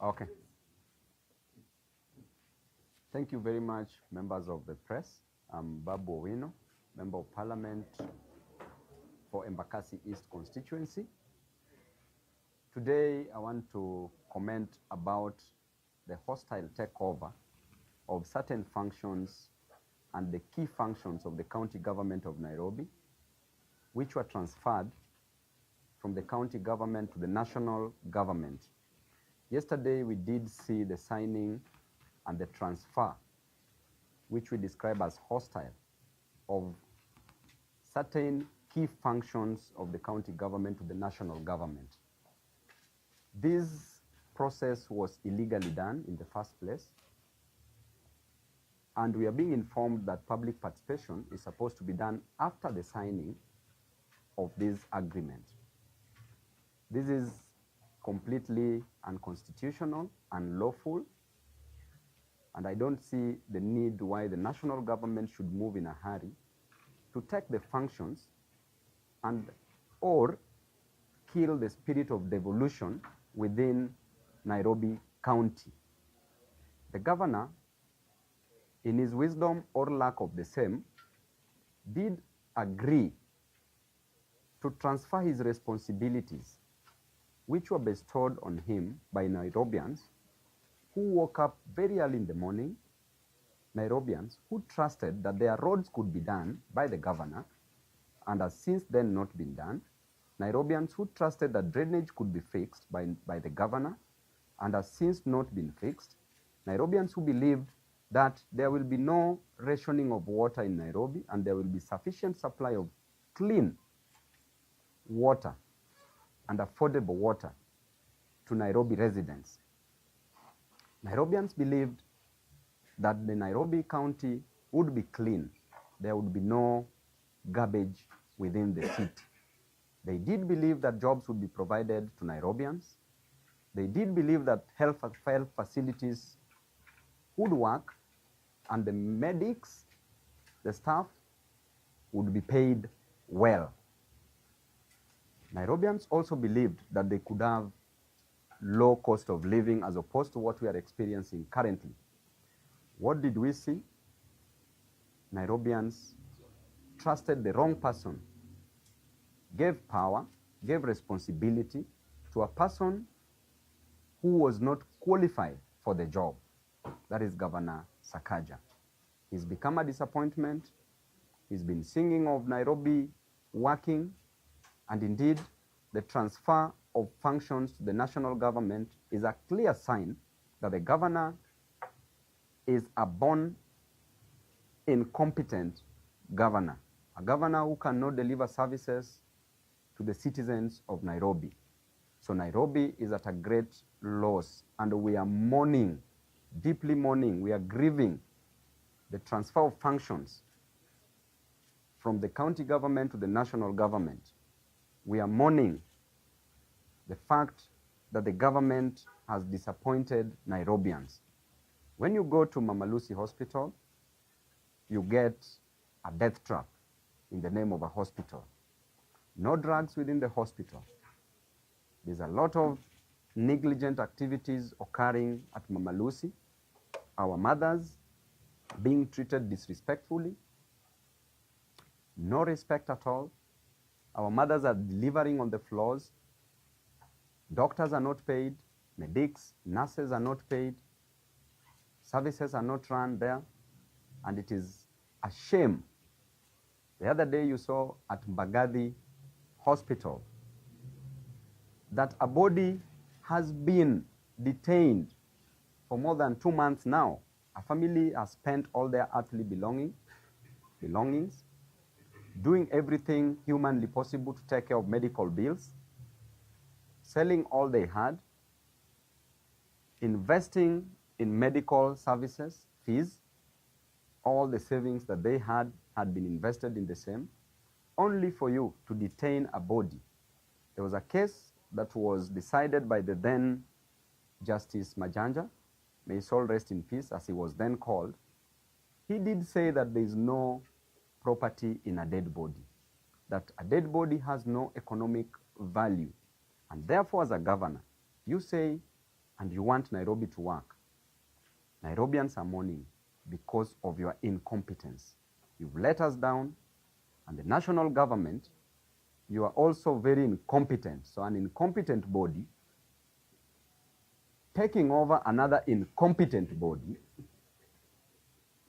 Okay. Thank you very much, members of the press. I'm Babu Owino, Member of Parliament for Embakasi East constituency. Today, I want to comment about the hostile takeover of certain functions and the key functions of the county government of Nairobi, which were transferred from the county government to the national government. Yesterday, we did see the signing and the transfer, which we describe as hostile, of certain key functions of the county government to the national government. This process was illegally done in the first place, and we are being informed that public participation is supposed to be done after the signing of this agreement. This is completely unconstitutional, unlawful, and I don't see the need why the national government should move in a hurry to take the functions and or kill the spirit of devolution within Nairobi County. The governor, in his wisdom or lack of the same, did agree to transfer his responsibilities, which were bestowed on him by Nairobians who woke up very early in the morning, Nairobians who trusted that their roads could be done by the governor and has since then not been done, Nairobians who trusted that drainage could be fixed by the governor and has since not been fixed, Nairobians who believed that there will be no rationing of water in Nairobi and there will be sufficient supply of clean water and affordable water to Nairobi residents. Nairobians believed that the Nairobi County would be clean. There would be no garbage within the city. They did believe that jobs would be provided to Nairobians. They did believe that health facilities would work and the medics, the staff, would be paid well. Nairobians also believed that they could have low cost of living as opposed to what we are experiencing currently. What did we see? Nairobians trusted the wrong person, gave power, gave responsibility to a person who was not qualified for the job. That is Governor Sakaja. He's become a disappointment. He's been singing of Nairobi working, and indeed, the transfer of functions to the national government is a clear sign that the governor is a born incompetent governor, a governor who cannot deliver services to the citizens of Nairobi. So Nairobi is at a great loss, and we are mourning, deeply mourning, we are grieving the transfer of functions from the county government to the national government. We are mourning the fact that the government has disappointed Nairobians. When you go to Mama Lucy Hospital, you get a death trap in the name of a hospital. No drugs within the hospital. There's a lot of negligent activities occurring at Mama Lucy. Our mothers being treated disrespectfully. No respect at all. Our mothers are delivering on the floors. Doctors are not paid. Medics, nurses are not paid. Services are not run there. And it is a shame. The other day you saw at Embakasi Hospital that a body has been detained for more than 2 months now. A family has spent all their earthly belongings, doing everything humanly possible to take care of medical bills, selling all they had, investing in medical services, fees. All the savings that they had been invested in the same, only for you to detain a body. There was a case that was decided by the then Justice Majanja, may his soul rest in peace, as he was then called. He did say that there is no property in a dead body, that a dead body has no economic value, And therefore, as a governor, you say, and you want Nairobi to work. Nairobians are mourning because of your incompetence. You've let us down, and the national government, you are also very incompetent. So an incompetent body taking over another incompetent body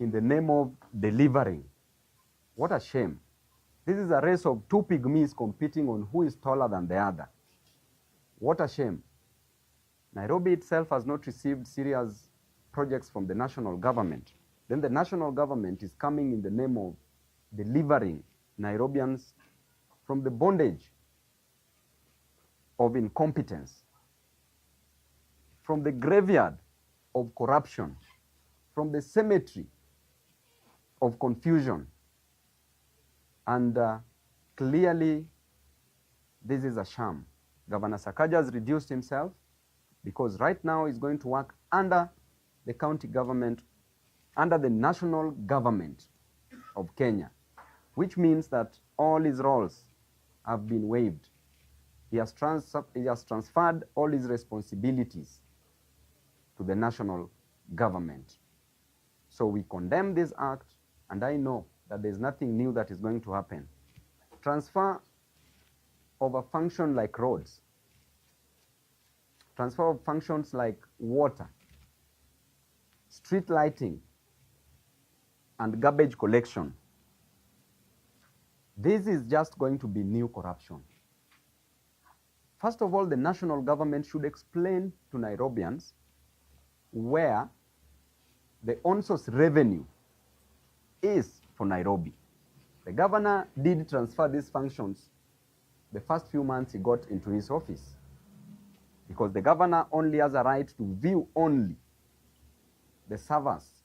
in the name of delivering. What a shame. This is a race of two pygmies competing on who is taller than the other. What a shame. Nairobi itself has not received serious projects from the national government. Then the national government is coming in the name of delivering Nairobians from the bondage of incompetence, from the graveyard of corruption, from the cemetery of confusion. And clearly, this is a sham. Governor Sakaja has reduced himself because right now he's going to work under the county government, under the national government of Kenya, which means that all his roles have been waived. He has transferred all his responsibilities to the national government. So we condemn this act, and I know that there's nothing new that is going to happen. Transfer of a function like roads, transfer of functions like water, street lighting, and garbage collection. This is just going to be new corruption. First of all, the national government should explain to Nairobians where the on-source revenue is for Nairobi. The governor did transfer these functions the first few months he got into his office, because the governor only has a right to view only the servers,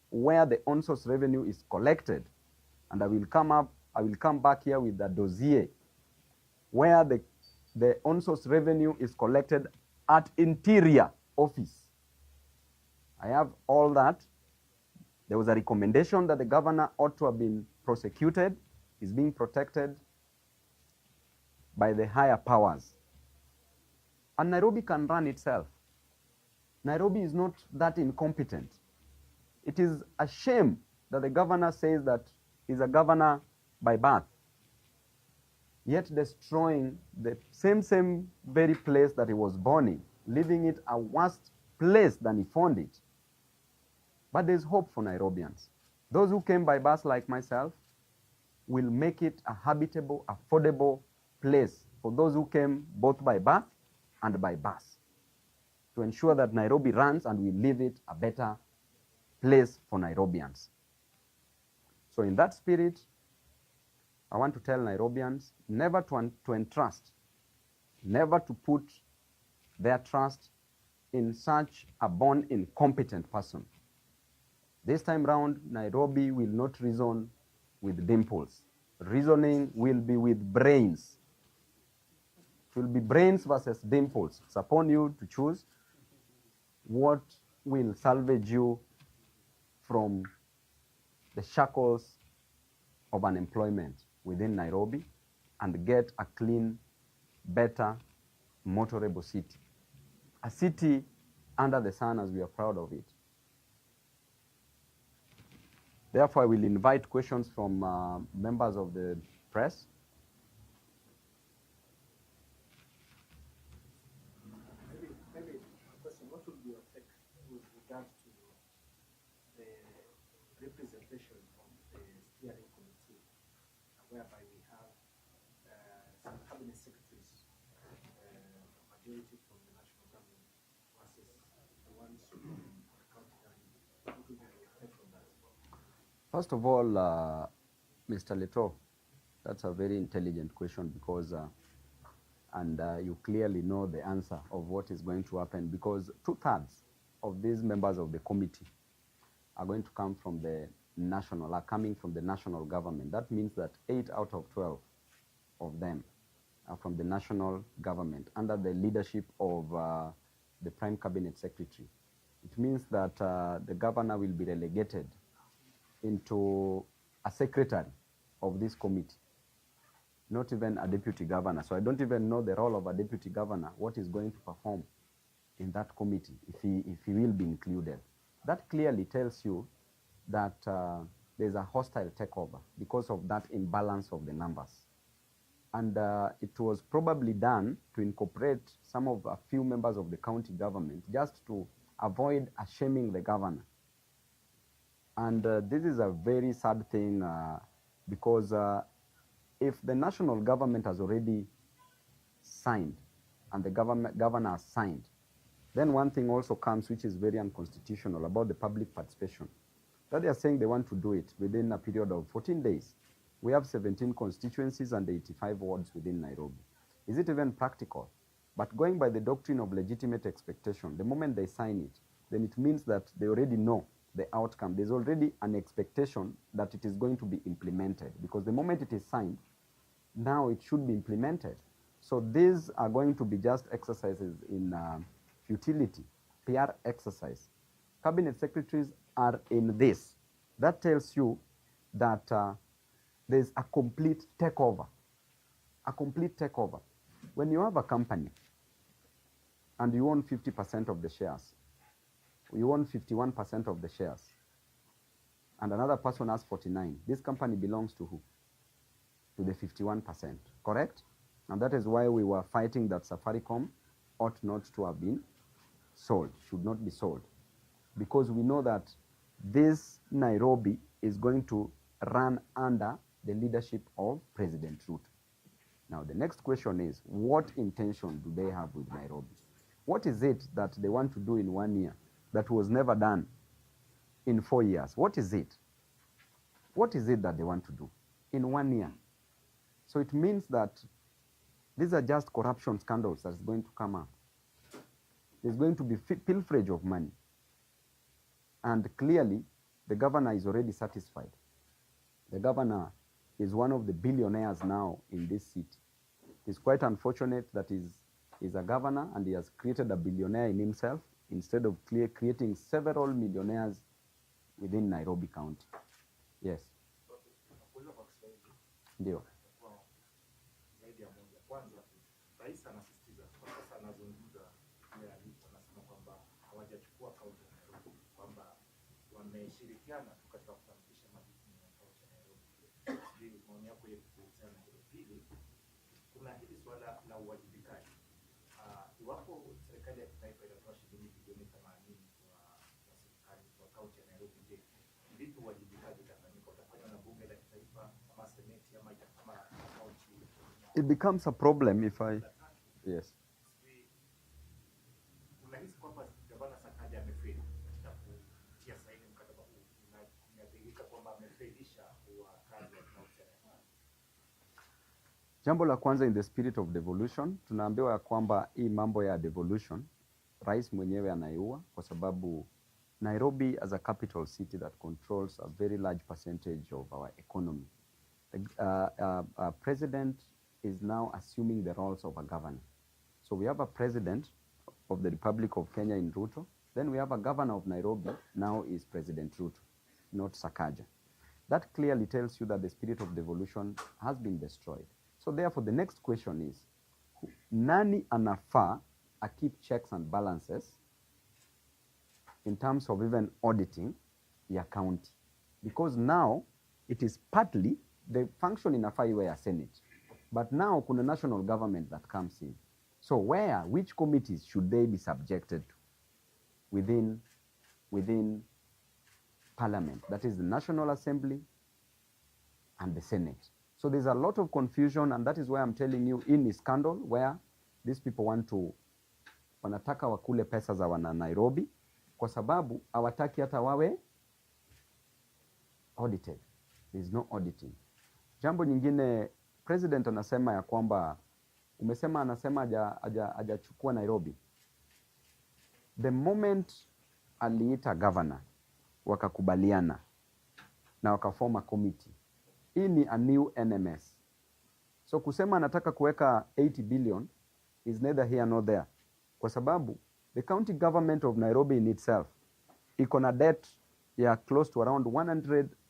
where the on-source revenue is collected. And I will come back here with the dossier where the on-source revenue is collected at Interior Office. I have all that. There was a recommendation that the governor ought to have been prosecuted. He's being protected by the higher powers. And Nairobi can run itself. Nairobi is not that incompetent. It is a shame that the governor says that he's a governor by birth, yet destroying the same very place that he was born in, leaving it a worse place than he found it. But there's hope for Nairobians. Those who came by bus like myself will make it a habitable, affordable place for those who came both by birth and by bus, to ensure that Nairobi runs and we leave it a better place for Nairobians. So in that spirit, I want to tell Nairobians never to entrust, never to put their trust in such a born incompetent person. This time round, Nairobi will not reason with dimples. Reasoning will be with brains. It will be brains versus dimples. It's upon you to choose what will salvage you from the shackles of unemployment within Nairobi and get a clean, better, motorable city. A city under the sun, as we are proud of it. Therefore, I will invite questions from members of the press. Maybe a question, what would be your take with regards to the representation of the steering committee, whereby we have some cabinet secretaries, majority from the national government versus the ones from the county government? What would be your take on that? First of all, Mr. Leto, that's a very intelligent question because, you clearly know the answer of what is going to happen, because 2/3 of these members of the committee are going to come from the coming from the national government. That means that 8 out of 12 of them are from the national government under the leadership of the Prime Cabinet Secretary. It means that the governor will be relegated into a secretary of this committee. not even a deputy governor. So I don't even know the role of a deputy governor, what he's going to perform in that committee, if he will be included. That clearly tells you that there's a hostile takeover because of that imbalance of the numbers. And it was probably done to incorporate a few members of the county government just to avoid shaming the governor. And this is a very sad thing because if the national government has already signed and the governor has signed, then one thing also comes which is very unconstitutional about the public participation. That they are saying they want to do it within a period of 14 days. We have 17 constituencies and 85 wards within Nairobi. Is it even practical? But going by the doctrine of legitimate expectation, the moment they sign it, then it means that they already know the outcome. There's already an expectation that it is going to be implemented, because the moment it is signed, now it should be implemented. So these are going to be just exercises in futility, PR exercise. Cabinet secretaries are in this. That tells you that there's a complete takeover. A complete takeover. When you have a company and you own 50% of the shares, you own 51% of the shares, and another person has 49, this company belongs to who? To the 51%, correct? And that is why we were fighting that Safaricom ought not to have been sold, should not be sold. Because we know that this Nairobi is going to run under the leadership of President Ruto. Now, the next question is, what intention do they have with Nairobi? What is it that they want to do in 1 year that was never done in 4 years? What is it? What is it that they want to do in 1 year? So it means that these are just corruption scandals that's going to come up. There's going to be pilferage of money. And clearly, the governor is already satisfied. The governor is one of the billionaires now in this city. It's quite unfortunate that he's a governor and he has created a billionaire in himself instead of creating several millionaires within Nairobi County. Yes. Ndio. Rais anasisitiza kwa sasa, anazungumza ile alipo, anasema kwamba hawajachukua kaunti ya Nairobi, kwamba wameshirikiana tu katika kufanikisha majukumu ya kaunti ya Nairobi. Sijui maoni yako yepi kuhusiana na hilo. Pili, kuna hili swala la uwajibikaji. Iwapo serikali ya kitaifa inatoa shilingi bilioni 80 kwa serikali kwa kaunti ya Nairobi, je, vipi uwajibikaji utafanyika? Utafanywa na bunge la kitaifa ama seneti ama kama kaunti? It becomes a problem if I... Yes. Unahisi kwamba Governor Sakaja amefeli katika kutia saini mkataba huu, na inadhihirika kwamba amefelisha kazi ya kaunti ya Nairobi? Jambo la kwanza, in the spirit of devolution, tunaambiwa ya kwamba hii mambo ya devolution rais mwenyewe anaiua, kwa sababu Nairobi as a capital city that controls a very large percentage of our economy. The president is now assuming the roles of a governor. So we have a president of the Republic of Kenya in Ruto, then we have a governor of Nairobi, now is President Ruto, not Sakaja. That clearly tells you that the spirit of devolution has been destroyed. So therefore the next question is, nani anafaa keep checks and balances in terms of even auditing ya county? Because now it is partly the function inafaa iwe ya Senate. But now kuna national government that comes in. So which committees should they be subjected to within Parliament? That is the National Assembly and the Senate. So there's a lot of confusion, and that is why I'm telling you, in a scandal where these people wanataka wakule pesa za wana Nairobi, kwa sababu hawataki hata wawe audited. There's no auditing. Jambo nyingine, president anasema ya kwamba, anasema hajachukua Nairobi. The moment aliita governor, wakakubaliana na wakaforma committee. Hii ni a new NMS. So kusema anataka kuweka 80 billion is neither here nor there. Kwa sababu the county government of Nairobi in itself iko na debt ya close to around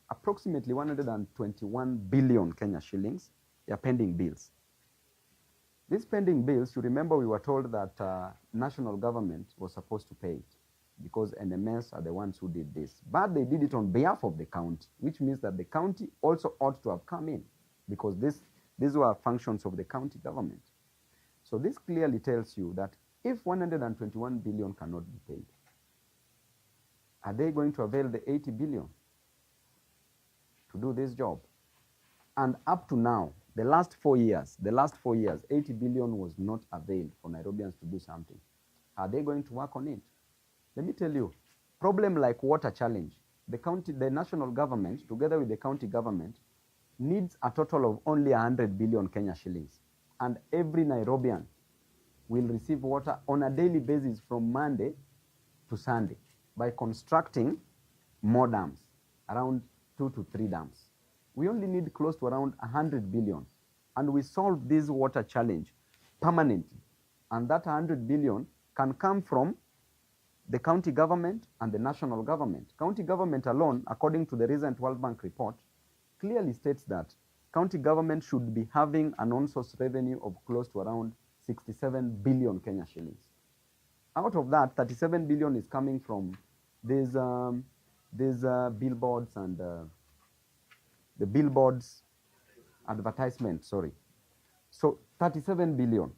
approximately 121 billion Kenya shillings, pending bills. These pending bills, you remember we were told that national government was supposed to pay it because NMS are the ones who did this. But they did it on behalf of the county, which means that the county also ought to have come in because these were functions of the county government. So this clearly tells you that if 121 billion cannot be paid, are they going to avail the 80 billion to do this job? And up to now, the last 4 years, 80 billion was not availed for Nairobians to do something. Are they going to work on it? Let me tell you, problem like water challenge, the national government, together with the county government, needs a total of only 100 billion Kenya shillings. And every Nairobian will receive water on a daily basis from Monday to Sunday by constructing more dams, around 2 to 3 dams. We only need close to around 100 billion. And we solve this water challenge permanently. And that 100 billion can come from the county government and the national government. County government alone, according to the recent World Bank report, clearly states that county government should be having an on-source revenue of close to around 67 billion Kenya shillings. Out of that, 37 billion is coming from these billboards and the billboards advertisement, sorry. So 37 billion.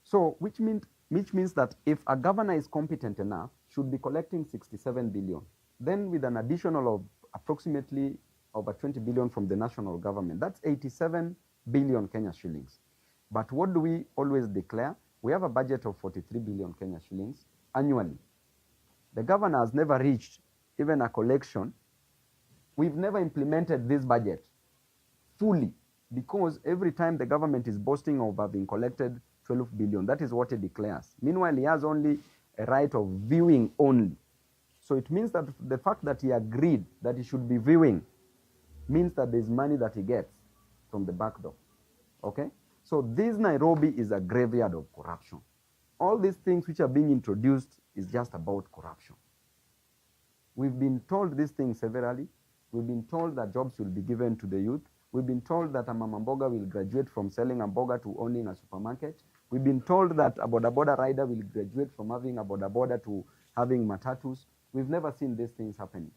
So which means that if a governor is competent enough, should be collecting 67 billion. Then with an additional of approximately over 20 billion from the national government, that's 87 billion Kenya shillings. But what do we always declare? We have a budget of 43 billion Kenya shillings annually. The governor has never reached even a collection. We've never implemented this budget fully because every time the government is boasting of having collected 12 billion, that is what he declares. Meanwhile, he has only a right of viewing only. So it means that the fact that he agreed that he should be viewing means that there's money that he gets from the back door. Okay? So this Nairobi is a graveyard of corruption. All these things which are being introduced is just about corruption. We've been told these things severally. We've been told that jobs will be given to the youth. We've been told that a mama mboga will graduate from selling a mboga to owning a supermarket. We've been told that a boda boda rider will graduate from having a boda boda to having matatus. We've never seen these things happening.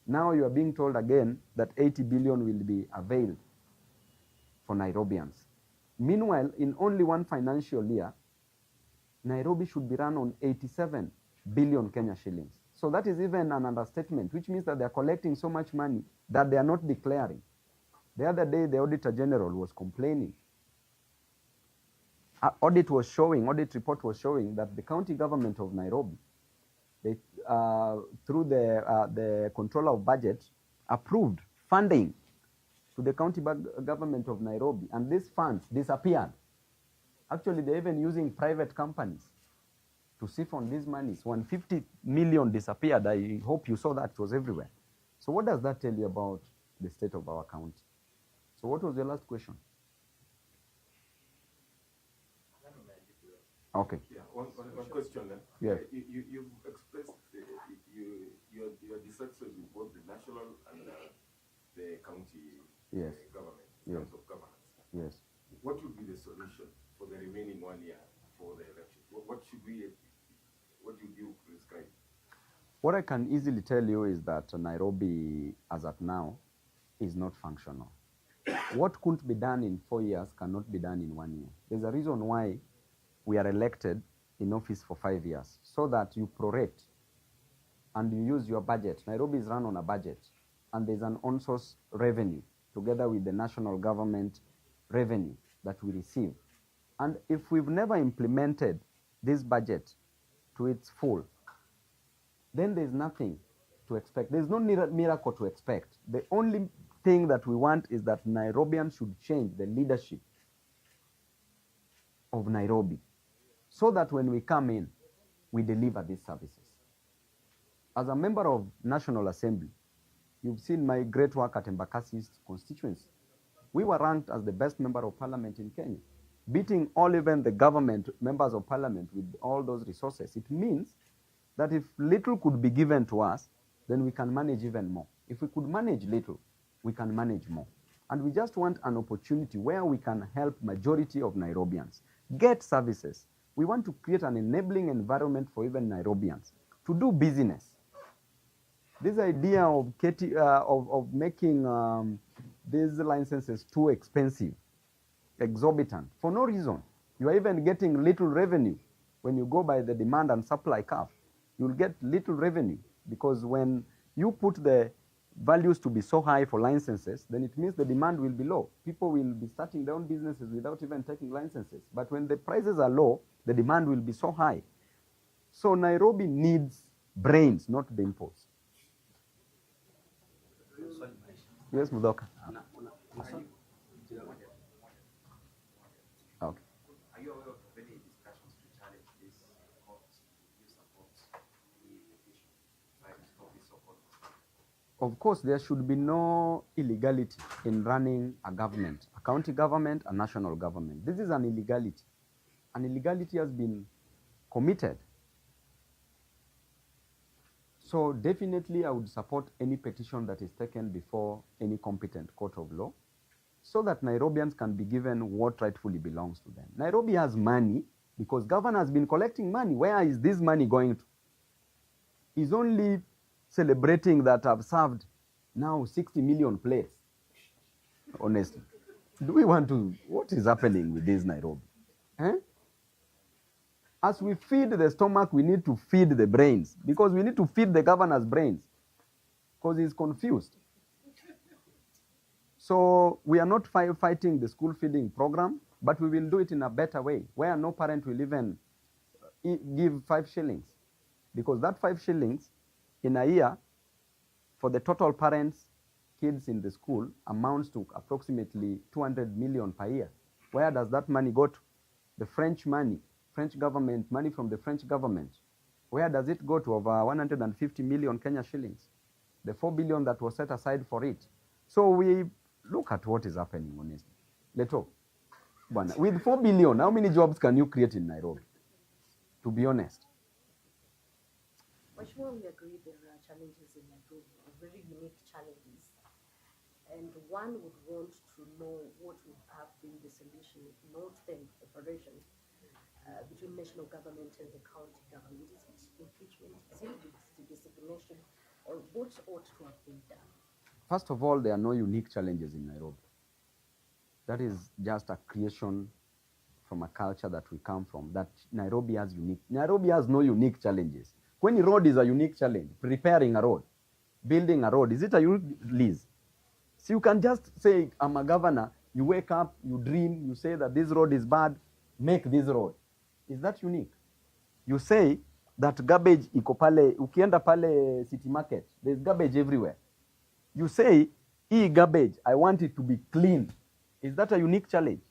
Now you are being told again that 80 billion will be availed for Nairobians. Meanwhile, in only one financial year, Nairobi should be run on 87 billion Kenya shillings. So that is even an understatement, which means that they are collecting so much money that they are not declaring. The other day, the Auditor General was complaining. Audit report was showing that the county government of Nairobi, they, through the controller of budget, approved funding to the county government of Nairobi, and these funds disappeared. Actually, they're even using private companies to siphon these monies. 150 million disappeared. I hope you saw that. It was everywhere. So what does that tell you about the state of our county? So what was your last question? Okay. Yeah, one question then. Yes. You've expressed your dissatisfaction with both the national and the county government in terms of governance. Yes. What would be the solution for the remaining 1 year for the elections? What would you prescribe? What I can easily tell you is that Nairobi, as at now, is not functional. What couldn't be done in 4 years cannot be done in 1 year. There's a reason why we are elected in office for 5 years, so that you prorate and you use your budget. Nairobi is run on a budget, and there's an on-source revenue together with the national government revenue that we receive. And if we've never implemented this budget to its full, then there's nothing to expect. There's no miracle to expect. The only thing that we want is that Nairobians should change the leadership of Nairobi so that when we come in, we deliver these services. As a member of National Assembly, you've seen my great work at Embakasi's constituency. We were ranked as the best member of parliament in Kenya, beating all even the government members of parliament with all those resources. It means that if little could be given to us, then we can manage even more. If we could manage little, we can manage more. And we just want an opportunity where we can help majority of Nairobians get services. We want to create an enabling environment for even Nairobians to do business. This idea of making these licenses too expensive, exorbitant, for no reason. You are even getting little revenue. When you go by the demand and supply curve, you'll get little revenue, because when you put the values to be so high for licenses, then it means the demand will be low. People will be starting their own businesses without even taking licenses. But when the prices are low, the demand will be so high. So Nairobi needs brains, not dimples. Yes, Mudoka. Okay. Are you aware of any discussions to challenge this court? Do you support the petition trying to stop this so-called? Of course, there should be no illegality in running a government, a county government, a national government. This is an illegality. An illegality has been committed. So definitely I would support any petition that is taken before any competent court of law, so that Nairobians can be given what rightfully belongs to them. Nairobi has money because governor has been collecting money. Where is this money going to? He's only celebrating that I've served now 60 million plates. Honestly. Do we want to, what is happening with this Nairobi? Eh? As we feed the stomach, we need to feed the brains, because we need to feed the governor's brains, because he's confused. So we are not fighting the school feeding program, but we will do it in a better way, where no parent will even give 5 shillings. Because that 5 shillings in a year for the total parents, kids in the school, amounts to approximately 200 million per year. Where does that money go to? The French money, French government, money from the French government. Where does it go to? Over 150 million Kenya shillings. The 4 billion that was set aside for it. So we look at what is happening, honestly. Leto, with 4 billion, how many jobs can you create in Nairobi? To be honest. I'm sure we agree there are challenges in Nairobi, very unique challenges. And one would want to know what would have been the solution if not then cooperation between national government and the county government. Is it impeachment? Is it designation? Or what ought to have been done? First of all, there are no unique challenges in Nairobi. That is just a creation from a culture that we come from, that Nairobi has unique. Nairobi has no unique challenges. When a road is a unique challenge, preparing a road, building a road, is it a unique lease? So you can just say, I'm a governor, you wake up, you dream, you say that this road is bad, make this road. Is that unique? You say that garbage iko pale, ukienda pale city market, there's garbage everywhere. You say, garbage, I want it to be clean. Is that a unique challenge?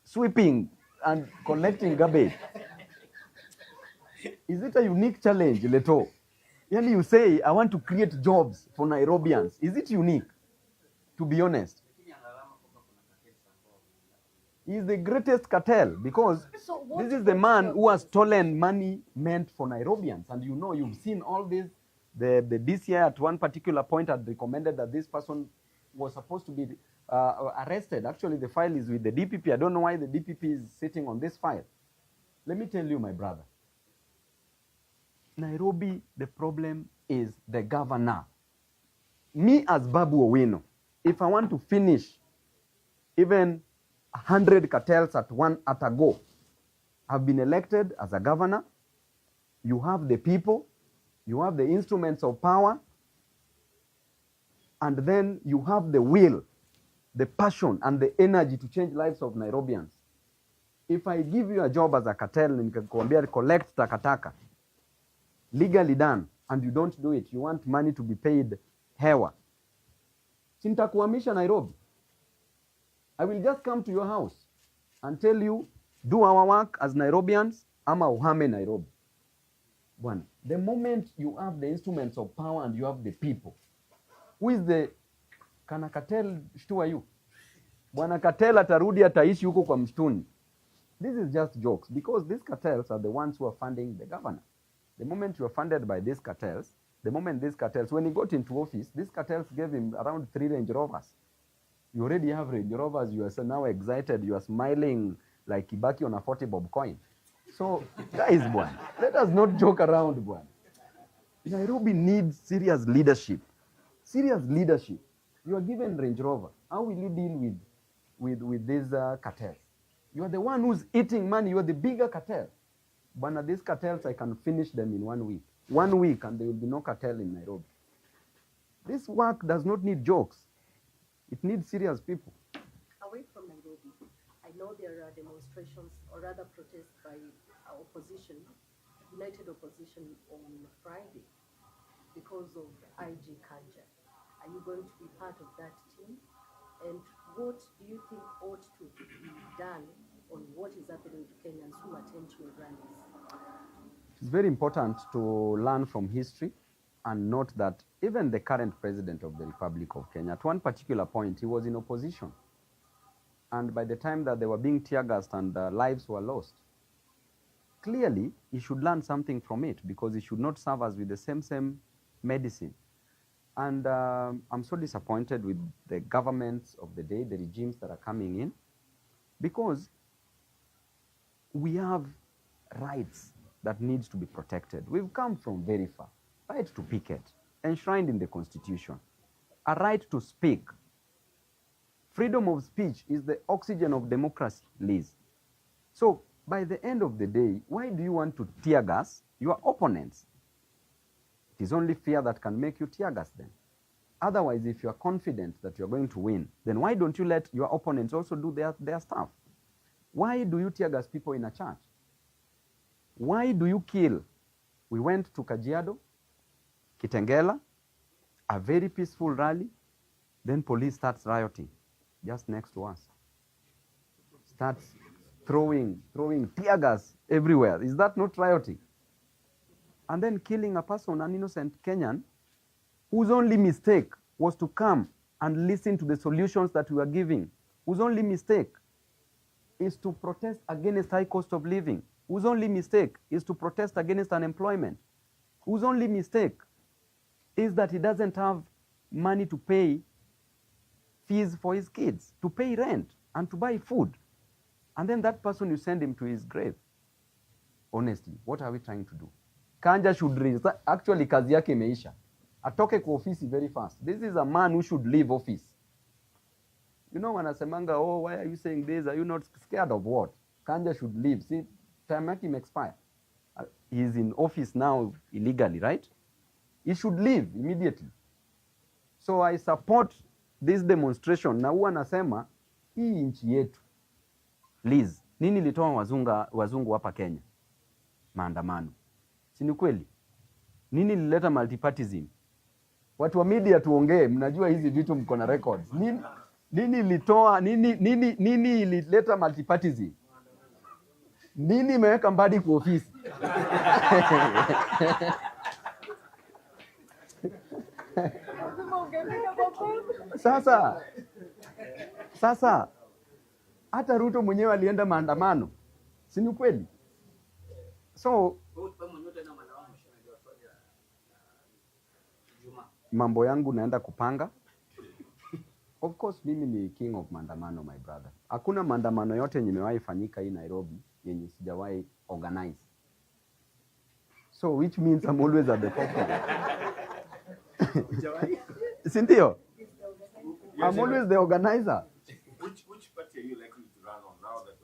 Sweeping and collecting garbage. Is it a unique challenge, Leto? Yani you say, I want to create jobs for Nairobians. Is it unique? To be honest. He is the greatest cartel, because this is the man who has stolen money meant for Nairobians. And you know, you've seen all this. The DCI at one particular point had recommended that this person was supposed to be arrested. Actually, the file is with the DPP. I don't know why the DPP is sitting on this file. Let me tell you, my brother. Nairobi, the problem is the governor. Me as Babu Owino, if I want to finish even 100 cartels at a go, I've been elected as a governor. You have the people, you have the instruments of power, and then you have the will, the passion, and the energy to change lives of Nairobians. If I give you a job as a cartel, nikakwambia collect takataka, legally done, and you don't do it, you want money to be paid hewa, sintakuhamisha Nairobi. I will just come to your house and tell you, do our work as Nairobians, ama uhame Nairobi. One, the moment you have the instruments of power and you have the people, who is the, kana cartel shtua you? Bwana cartel atarudi ataishi huko kwa mstuni. This is just jokes, because these cartels are the ones who are funding the governor. The moment you are funded by these cartels, the moment these cartels, when he got into office, these cartels gave him around 3 Range Rovers. You already have Range Rovers. You are now excited. You are smiling like Kibaki on a 40 bob coin. So, guys, bwana, let us not joke around, bwana. Nairobi needs serious leadership. Serious leadership. You are given Range Rover. How will you deal with these cartels? You are the one who's eating money. You are the bigger cartel. Bwana, these cartels, I can finish them in 1 week. 1 week, and there will be no cartel in Nairobi. This work does not need jokes. It needs serious people. Away from Nairobi, I know there are demonstrations or rather protests by our opposition, united opposition on Friday because of IG Kanja. Are you going to be part of that team? And what do you think ought to be done on what is happening to Kenyans who attend to your rallies? It's very important to learn from history and note that even the current president of the Republic of Kenya, at one particular point, he was in opposition. And by the time that they were being tear-gassed and lives were lost, clearly he should learn something from it, because he should not serve us with the same medicine. And I'm so disappointed with the governments of the day, the regimes that are coming in, because we have rights that needs to be protected. We've come from very far. Right to picket, enshrined in the Constitution. A right to speak. Freedom of speech is the oxygen of democracy, Liz. So, by the end of the day, why do you want to tear gas your opponents? It is only fear that can make you tear gas them. Otherwise, if you are confident that you're going to win, then why don't you let your opponents also do their stuff? Why do you tear gas people in a church? Why do you kill? We went to Kajiado, Kitengela, a very peaceful rally, then police starts rioting just next to us. Starts throwing tear gas everywhere. Is that not rioting? And then killing a person, an innocent Kenyan, whose only mistake was to come and listen to the solutions that we are giving, whose only mistake is to protest against high cost of living, whose only mistake is to protest against unemployment, whose only mistake is that he doesn't have money to pay fees for his kids, to pay rent and to buy food. And then that person, you send him to his grave. Honestly, what are we trying to do? Kanja should resign. Actually, kazi yake imeisha. Atoke kwa ofisi very fast. This is a man who should leave office. You know, wanasemanga, oh, why are you saying this? Are you not scared of what? Kanja should leave. See, time yake expire. He's in office now illegally, right? He should leave immediately. So I support this demonstration. Na huwa nasema, hii nchi yetu. Liz, nini litoa wazungu hapa Kenya? Maandamano. Si ni kweli? Nini lileta multipartyism? Watu wa media tuongee, mnajua hizi vitu mko na records. Nini ilileta multipartyism? Nini imeweka Mbadi kwa ofisi? Sasa hata Ruto mwenyewe alienda maandamano. Si ni kweli? So mambo yangu naenda kupanga. Of course mimi ni king of maandamano, my brother. Hakuna maandamano yote nimewahi fanyika hii Nairobi yenye sijawahi organize. So which means I'm always at the top. Sindio? I'm always the organizer. Which party are you likely to run on now that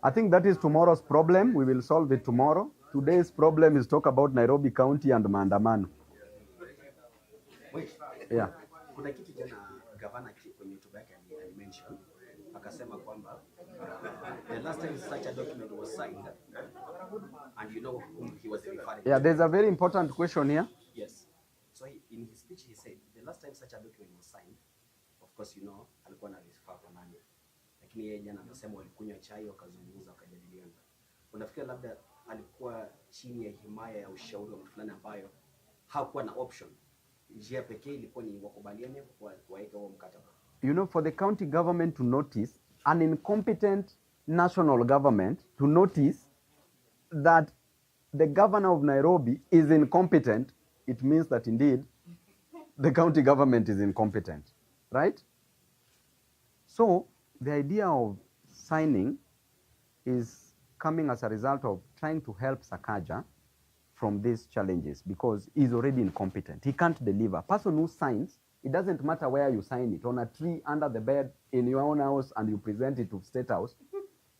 I think that is tomorrow's problem. We will solve it tomorrow. Today's problem is talk about Nairobi County and maandamano. Yeah. Kuna kitu jana gavana kwenye hotuba yake alimention akasema kwamba the last time such a document was signed, and you know whom he was referring to. Yeah, there's a very important question here. Yes. So in his speech he said the last time such a document was signed, of course you know alikuwa na refer kwa nani, lakini yeye jana akasema walikunywa chai wakazungumza wakajadiliana. Unafikiri labda alikuwa chini ya himaya ya ushauri wa mtu fulani ambayo hakuwa na option? Njia pekee ilikuwa ni wakubaliane kuweka huo mkataba. You know, for the county government to notice, an incompetent national government to notice that the governor of Nairobi is incompetent, it means that indeed the county government is incompetent. right? So the idea of signing is coming as a result of trying to help Sakaja from these challenges because he's already incompetent. He can't deliver. A person who signs, it doesn't matter where you sign it, on a tree, under the bed, in your own house, and you present it to State House,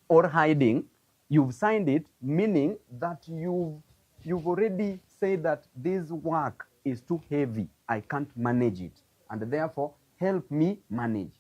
or hiding, you've signed it, meaning that you've already said that this work is too heavy, I can't manage it, and therefore help me manage.